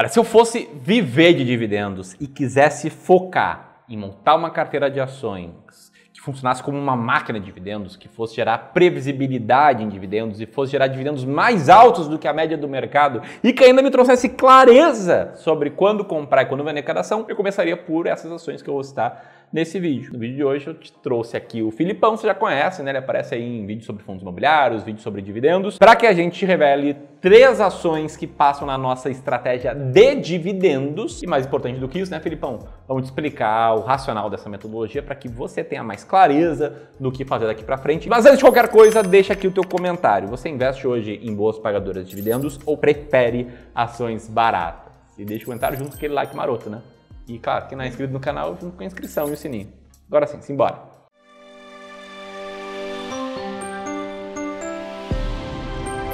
Olha, se eu fosse viver de dividendos e quisesse focar em montar uma carteira de ações que funcionasse como uma máquina de dividendos, que fosse gerar previsibilidade em dividendos e fosse gerar dividendos mais altos do que a média do mercado e que ainda me trouxesse clareza sobre quando comprar e quando vender cada ação, eu começaria por essas ações que eu vou citar nesse vídeo. No vídeo de hoje eu te trouxe aqui o Filipão, você já conhece, né? Ele aparece aí em vídeos sobre fundos imobiliários, vídeos sobre dividendos, para que a gente te revele 3 ações que passam na nossa estratégia de dividendos. E mais importante do que isso, né, Filipão? Vamos te explicar o racional dessa metodologia para que você tenha mais clareza do que fazer daqui para frente. Mas antes de qualquer coisa, deixa aqui o teu comentário. Você investe hoje em boas pagadoras de dividendos ou prefere ações baratas? E deixa o comentário junto com aquele like maroto, né? E claro, quem não é inscrito no canal, junto com a inscrição e o sininho. Agora sim, simbora!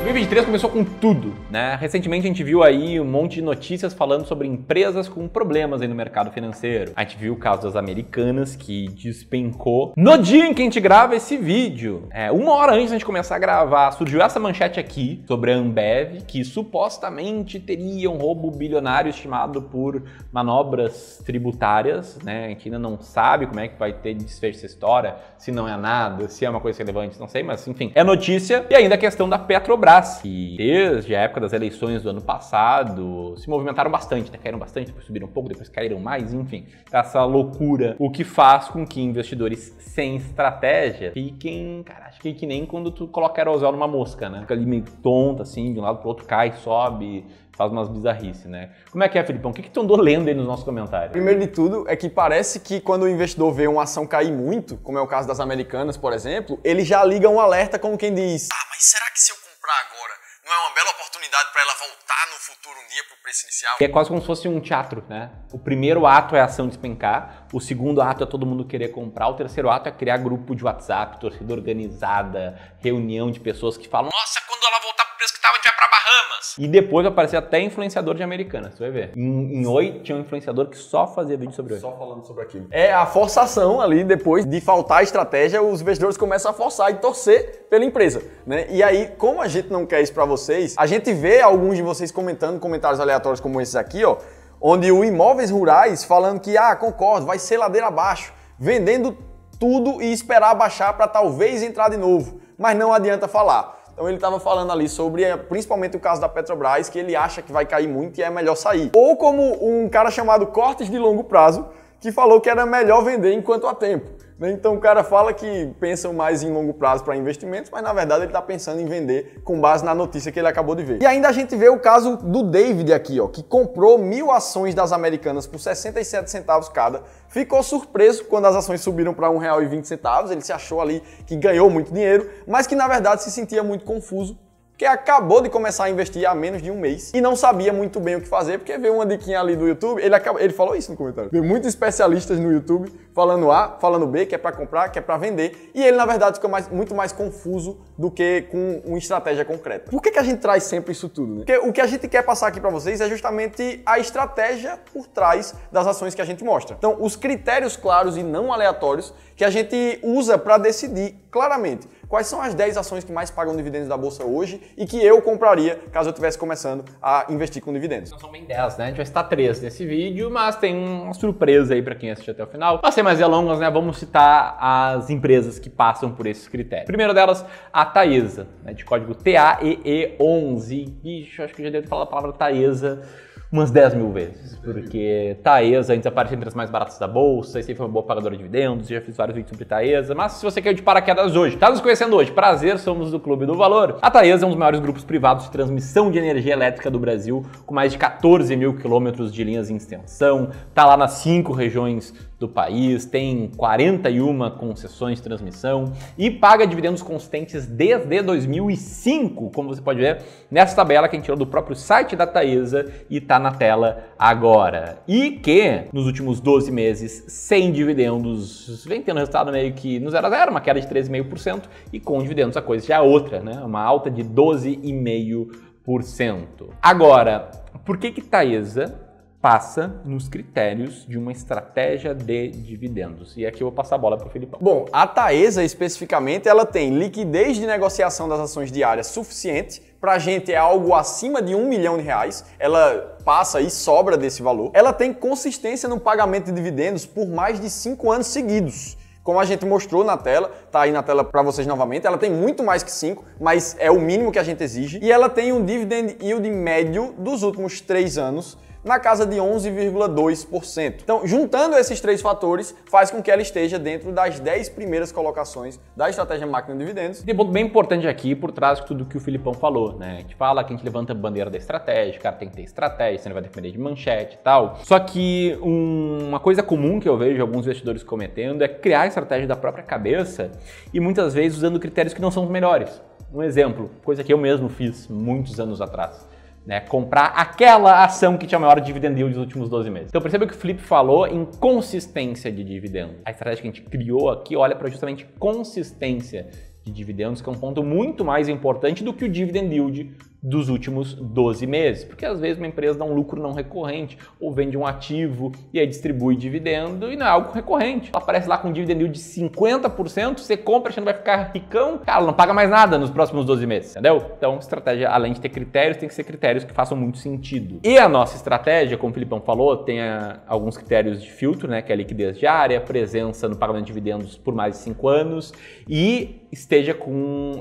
2023 começou com tudo, né? Recentemente a gente viu aí um monte de notícias falando sobre empresas com problemas aí no mercado financeiro. A gente viu o caso das Americanas, que despencou. No dia em que a gente grava esse vídeo, 1 hora antes de a gente começar a gravar, surgiu essa manchete aqui sobre a Ambev, que supostamente teria um roubo bilionário estimado por manobras tributárias, né? A gente ainda não sabe como é que vai ter desfecho essa história, se não é nada, se é uma coisa relevante, não sei, mas enfim, é notícia. E ainda a questão da Petrobras, que desde a época das eleições do ano passado se movimentaram bastante, né? Caíram bastante, depois subiram um pouco, depois caíram mais, enfim, essa loucura, o que faz com que investidores sem estratégia fiquem, cara, acho que nem quando tu coloca aerosol numa mosca, né? Fica ali meio tonta, assim, de um lado pro outro, cai, sobe, faz umas bizarrices, né? Como é, Filipão? O que tu andou lendo aí nos nossos comentários? Primeiro de tudo, é que parece que quando o investidor vê uma ação cair muito, como é o caso das Americanas, por exemplo, ele já liga um alerta como quem diz: mas será que se eu comprar agora não é uma bela oportunidade para ela voltar no futuro um dia para o preço inicial? É quase como se fosse um teatro, né? O primeiro ato é a ação despencar, o segundo ato é todo mundo querer comprar, o terceiro ato é criar grupo de WhatsApp, torcida organizada, reunião de pessoas que falam: nossa, quando ela voltar pro preço que tava, a gente vai pra Bahamas. E depois vai aparecer até influenciador de Americanas, você vai ver. Em Oi tinha um influenciador que só fazia vídeo sobre Oi. Só falando sobre aquilo. É a forçação ali, depois de faltar estratégia, os investidores começam a forçar e torcer pela empresa, né? E aí, como a gente não quer isso pra vocês, a gente vê alguns de vocês comentando comentários aleatórios como esses aqui, ó, onde o Imóveis Rurais falando que, concordo, vai ser ladeira abaixo, vendendo tudo e esperar baixar para talvez entrar de novo, mas não adianta falar. Então ele estava falando ali sobre principalmente o caso da Petrobras, que ele acha que vai cair muito e é melhor sair. Ou como um cara chamado Cortes de Longo Prazo, que falou que era melhor vender enquanto há tempo. Então o cara fala que pensam mais em longo prazo para investimentos, mas na verdade ele está pensando em vender com base na notícia que ele acabou de ver. E ainda a gente vê o caso do David aqui, ó, que comprou 1000 ações das Americanas por 67 centavos cada, ficou surpreso quando as ações subiram para R$ 1,20, ele se achou ali que ganhou muito dinheiro, mas que na verdade se sentia muito confuso, que acabou de começar a investir há menos de um mês e não sabia muito bem o que fazer, porque veio uma diquinha ali do YouTube, ele falou isso no comentário, veio muitos especialistas no YouTube falando A, falando B, que é para comprar, que é para vender, e ele na verdade fica muito mais confuso do que com uma estratégia concreta. Por que a gente traz sempre isso tudo, né? Porque o que a gente quer passar aqui para vocês é justamente a estratégia por trás das ações que a gente mostra. Então, os critérios claros e não aleatórios que a gente usa para decidir claramente quais são as 10 ações que mais pagam dividendos da bolsa hoje e que eu compraria caso eu estivesse começando a investir com dividendos. Não são bem 10, né? A gente vai citar 3 nesse vídeo, mas tem uma surpresa aí para quem assistiu até o final. Mas sem mais delongas, né? Vamos citar as empresas que passam por esses critérios. Primeiro delas, a Taesa, né? De código TAEE11. Bicho, acho que eu já devo falar a palavra Taesa umas 10 mil vezes, porque Taesa antes apareceu entre as mais baratas da bolsa, e sempre foi uma boa pagadora de dividendos, já fiz vários vídeos sobre Taesa, mas se você caiu de paraquedas hoje, tá nos conhecendo hoje, prazer, somos do Clube do Valor. A Taesa é um dos maiores grupos privados de transmissão de energia elétrica do Brasil, com mais de 14 mil quilômetros de linhas em extensão, tá lá nas 5 regiões do país, tem 41 concessões de transmissão e paga dividendos consistentes desde 2005, como você pode ver nessa tabela que a gente tirou do próprio site da Taesa e tá na tela agora. E que nos últimos 12 meses, sem dividendos, vem tendo resultado meio que no 0 a 0, uma queda de 13,5%, e com dividendos a coisa já é outra, né? Uma alta de 12,5%. Agora, por que Taesa passa nos critérios de uma estratégia de dividendos? E aqui eu vou passar a bola para o Filipão. Bom, a Taesa especificamente, ela tem liquidez de negociação das ações diárias suficiente. Pra gente é algo acima de R$1 milhão. Ela passa e sobra desse valor. Ela tem consistência no pagamento de dividendos por mais de 5 anos seguidos. Como a gente mostrou na tela, tá aí na tela para vocês novamente, ela tem muito mais que 5, mas é o mínimo que a gente exige. E ela tem um dividend yield médio dos últimos 3 anos na casa de 11,2%. Então, juntando esses 3 fatores, faz com que ela esteja dentro das 10 primeiras colocações da estratégia máquina de dividendos. Tem um ponto bem importante aqui por trás de tudo que o Filipão falou, né? A gente fala que a gente levanta a bandeira da estratégia, o cara tem que ter estratégia, você não vai depender de manchete e tal. Só que uma coisa comum que eu vejo alguns investidores cometendo é criar a estratégia da própria cabeça e muitas vezes usando critérios que não são os melhores. Um exemplo, coisa que eu mesmo fiz muitos anos atrás. Né, comprar aquela ação que tinha maior dividend yield dos últimos 12 meses. Então perceba que o Felipe falou em consistência de dividendo. A estratégia que a gente criou aqui olha para justamente consistência de dividendos, que é um ponto muito mais importante do que o dividend yield dos últimos 12 meses, porque às vezes uma empresa dá um lucro não recorrente ou vende um ativo e aí distribui dividendo e não é algo recorrente. Ela aparece lá com um dividend yield de 50%, você compra achando que vai ficar ricão, cara, não paga mais nada nos próximos 12 meses, entendeu? Então, estratégia, além de ter critérios, tem que ser critérios que façam muito sentido. E a nossa estratégia, como o Filipão falou, tem alguns critérios de filtro, né, que é a liquidez diária, presença no pagamento de dividendos por mais de 5 anos e esteja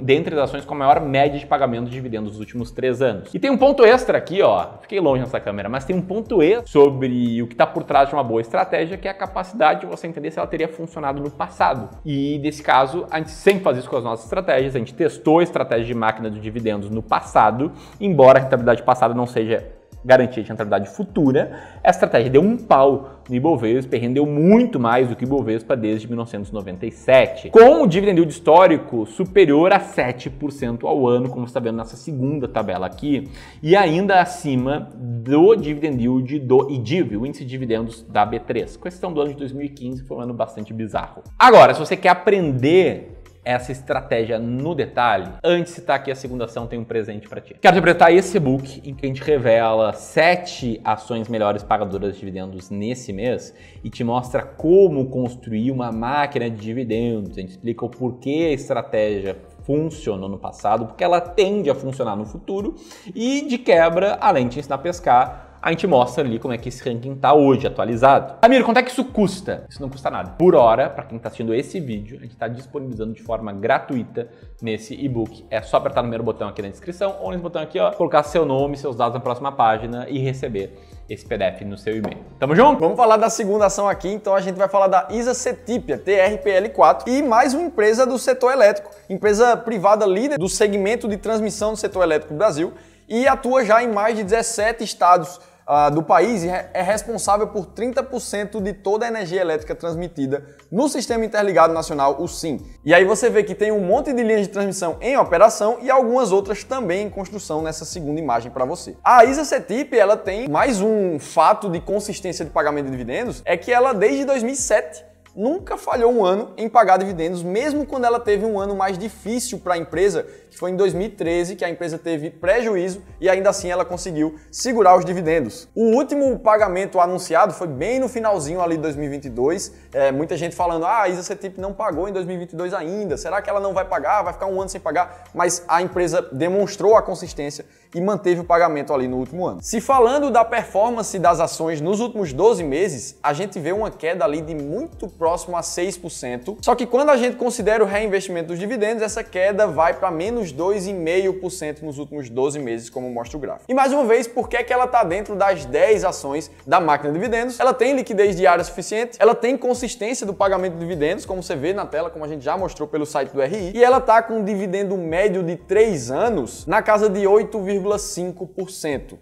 dentre as ações com a maior média de pagamento de dividendos dos últimos 3 anos. E tem um ponto extra aqui, ó, fiquei longe nessa câmera, mas tem um ponto extra sobre o que está por trás de uma boa estratégia, que é a capacidade de você entender se ela teria funcionado no passado. E nesse caso, a gente sempre faz isso com as nossas estratégias, a gente testou a estratégia de máquina de dividendos no passado, embora a rentabilidade passada não seja garantia de rentabilidade futura, a estratégia deu um pau no Ibovespa e rendeu muito mais do que o Ibovespa desde 1997, com o dividend yield histórico superior a 7% ao ano, como você está vendo nessa segunda tabela aqui, e ainda acima do dividend yield do IDIV, o índice de dividendos da B3, com exceção do ano de 2015, que foi um ano bastante bizarro. Agora, se você quer aprender essa estratégia no detalhe, antes de citar aqui a segunda ação, tem um presente para ti. Quero te apresentar esse e-book em que a gente revela 7 ações melhores pagadoras de dividendos nesse mês e te mostra como construir uma máquina de dividendos. A gente explica o porquê a estratégia funcionou no passado, porque ela tende a funcionar no futuro e, de quebra, além de te ensinar a pescar, a gente mostra ali como é que esse ranking tá hoje, atualizado. Ramiro, quanto é que isso custa? Isso não custa nada. Por hora, para quem está assistindo esse vídeo, a gente está disponibilizando de forma gratuita nesse e-book. É só apertar o primeiro botão aqui na descrição ou nesse botão aqui, ó, colocar seu nome, seus dados na próxima página e receber esse PDF no seu e-mail. Tamo junto? Vamos falar da segunda ação aqui, então a gente vai falar da ISA Cetipia, TRPL4, e mais uma empresa do setor elétrico, empresa privada líder do segmento de transmissão do setor elétrico do Brasil e atua já em mais de 17 estados do país e é responsável por 30% de toda a energia elétrica transmitida no Sistema Interligado Nacional, o SIN. E aí você vê que tem um monte de linhas de transmissão em operação e algumas outras também em construção nessa segunda imagem para você. A ISA Cetipia, ela tem mais um fato de consistência de pagamento de dividendos, é que ela desde 2007 nunca falhou um ano em pagar dividendos, mesmo quando ela teve um ano mais difícil para a empresa, que foi em 2013, que a empresa teve prejuízo e ainda assim ela conseguiu segurar os dividendos. O último pagamento anunciado foi bem no finalzinho ali de 2022, muita gente falando, a ISA Cetipia não pagou em 2022 ainda, será que ela não vai pagar, vai ficar um ano sem pagar? Mas a empresa demonstrou a consistência e manteve o pagamento ali no último ano. Se falando da performance das ações nos últimos 12 meses, a gente vê uma queda ali de muito próximo a 6%, só que quando a gente considera o reinvestimento dos dividendos, essa queda vai para menos 2,5% nos últimos 12 meses, como mostra o gráfico. E mais uma vez, por que ela está dentro das 10 ações da máquina de dividendos? Ela tem liquidez diária suficiente, ela tem consistência do pagamento de dividendos, como você vê na tela, como a gente já mostrou pelo site do RI, e ela está com um dividendo médio de 3 anos na casa de 8,5%.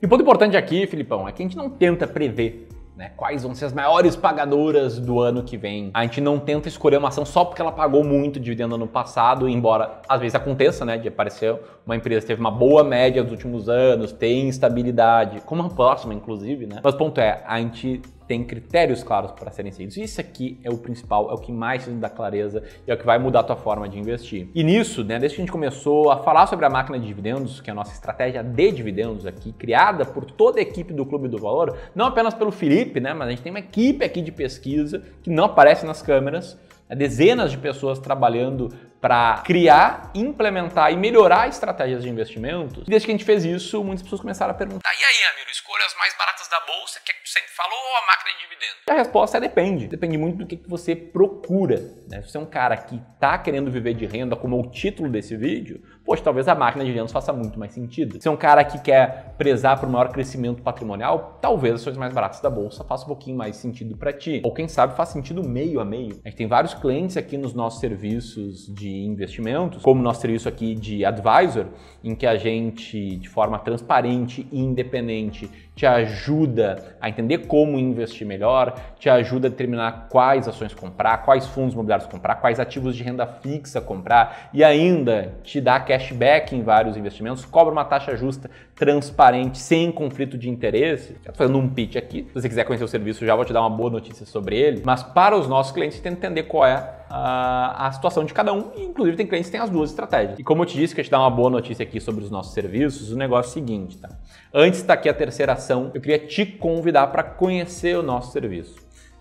E o ponto importante aqui, Filipão, é que a gente não tenta prever, né, quais vão ser as maiores pagadoras do ano que vem. A gente não tenta escolher uma ação só porque ela pagou muito dividendo no passado, embora às vezes aconteça, né, de aparecer uma empresa que teve uma boa média nos últimos anos, tem estabilidade, como a próxima, inclusive, né? Mas o ponto é, a gente tem critérios claros para serem seguidos. Isso aqui é o principal, é o que mais te dá clareza e é o que vai mudar a tua forma de investir. E nisso, né, desde que a gente começou a falar sobre a máquina de dividendos, que é a nossa estratégia de dividendos aqui, criada por toda a equipe do Clube do Valor, não apenas pelo Felipe, né, mas a gente tem uma equipe aqui de pesquisa que não aparece nas câmeras, dezenas de pessoas trabalhando para criar, implementar e melhorar estratégias de investimentos. E desde que a gente fez isso, muitas pessoas começaram a perguntar: e aí, Ramiro, escolha as mais baratas da bolsa, que é que tu sempre falou, ou a máquina de dividendos? E a resposta é depende. Depende muito do que você procura, né? Se você é um cara que está querendo viver de renda, como é o título desse vídeo, poxa, talvez a máquina de dividendos faça muito mais sentido. Se é um cara que quer prezar por maior crescimento patrimonial, talvez as ações mais baratas da bolsa façam um pouquinho mais sentido para ti. Ou quem sabe faz sentido meio a meio. A gente tem vários clientes aqui nos nossos serviços de investimentos, como o nosso serviço aqui de advisor, em que a gente, de forma transparente e independente, te ajuda a entender como investir melhor, te ajuda a determinar quais ações comprar, quais fundos imobiliários comprar, quais ativos de renda fixa comprar e ainda te dá cashback em vários investimentos, cobra uma taxa justa, transparente, sem conflito de interesse. Já estou fazendo um pitch aqui. Se você quiser conhecer o serviço, já vou te dar uma boa notícia sobre ele. Mas para os nossos clientes, tenta entender qual é a situação de cada um. E, inclusive, tem clientes que têm as duas estratégias. E como eu te disse, que eu te dar uma boa notícia aqui sobre os nossos serviços, o negócio é o seguinte, tá? Antes de estar aqui a terceira ação, eu queria te convidar para conhecer o nosso serviço.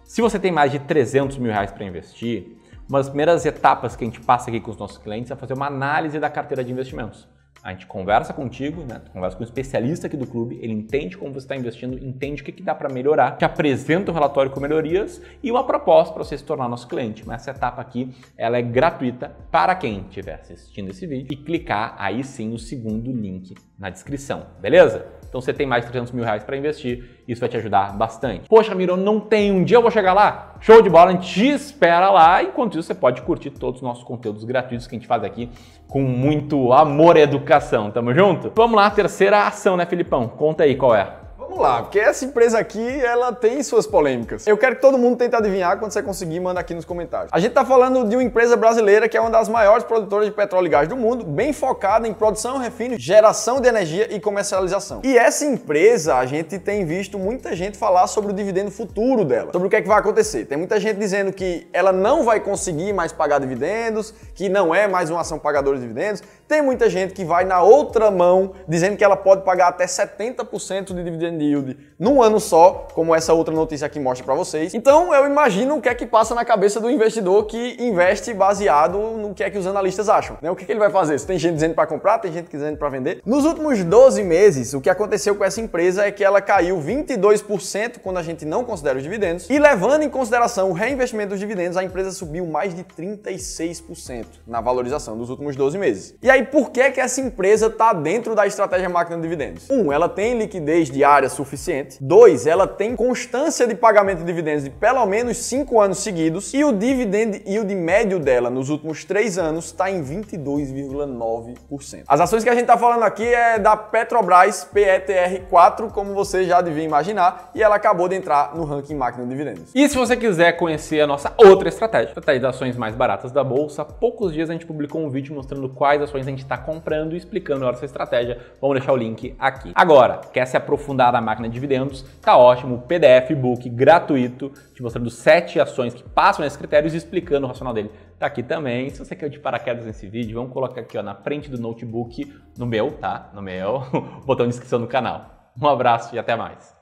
Se você tem mais de 300 mil reais para investir, uma das primeiras etapas que a gente passa aqui com os nossos clientes é fazer uma análise da carteira de investimentos. A gente conversa contigo, né? Conversa com um especialista aqui do clube, ele entende como você está investindo, entende o que dá para melhorar, te apresenta um relatório com melhorias e uma proposta para você se tornar nosso cliente. Mas essa etapa aqui, ela é gratuita para quem estiver assistindo esse vídeo e clicar aí sim no segundo link na descrição, beleza? Então você tem mais de 300 mil reais para investir, isso vai te ajudar bastante. Poxa, Ramiro, eu não tenho, um dia eu vou chegar lá? Show de bola, a gente te espera lá. Enquanto isso, você pode curtir todos os nossos conteúdos gratuitos que a gente faz aqui com muito amor e educação. Tamo junto? Vamos lá, terceira ação, né, Filipão? Conta aí qual é. Vamos lá, porque essa empresa aqui, ela tem suas polêmicas. Eu quero que todo mundo tente adivinhar. Quando você conseguir, manda aqui nos comentários. A gente tá falando de uma empresa brasileira que é uma das maiores produtoras de petróleo e gás do mundo, bem focada em produção, refino, geração de energia e comercialização. E essa empresa, a gente tem visto muita gente falar sobre o dividendo futuro dela, sobre o que é que vai acontecer. Tem muita gente dizendo que ela não vai conseguir mais pagar dividendos, que não é mais uma ação pagadora de dividendos. Tem muita gente que vai na outra mão, dizendo que ela pode pagar até 70% de dividendo yield num ano só, como essa outra notícia aqui mostra para vocês. Então eu imagino o que é que passa na cabeça do investidor que investe baseado no que é que os analistas acham, né? O que é que ele vai fazer? Se tem gente dizendo para comprar, tem gente dizendo para vender. Nos últimos 12 meses, o que aconteceu com essa empresa é que ela caiu 22% quando a gente não considera os dividendos, e levando em consideração o reinvestimento dos dividendos, a empresa subiu mais de 36% na valorização dos últimos 12 meses. E aí, por que essa empresa está dentro da estratégia máquina de dividendos? 1, ela tem liquidez diária suficiente. 2, ela tem constância de pagamento de dividendos de pelo menos 5 anos seguidos. E o dividend yield médio dela nos últimos 3 anos está em 22,9%. As ações que a gente está falando aqui é da Petrobras PETR4, como você já devia imaginar, e ela acabou de entrar no ranking máquina de dividendos. E se você quiser conhecer a nossa outra estratégia das ações mais baratas da bolsa, há poucos dias a gente publicou um vídeo mostrando quais ações a gente está comprando e explicando essa estratégia. Vamos deixar o link aqui. Agora, quer se aprofundar na máquina de dividendos? Tá ótimo, PDF, e-book gratuito, te mostrando 7 ações que passam nesses critérios e explicando o racional dele. Tá aqui também. Se você quer de paraquedas nesse vídeo, vamos colocar aqui ó, na frente do notebook, no meu, tá? No meu, botão de inscrição no canal. Um abraço e até mais.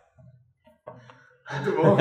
Muito bom.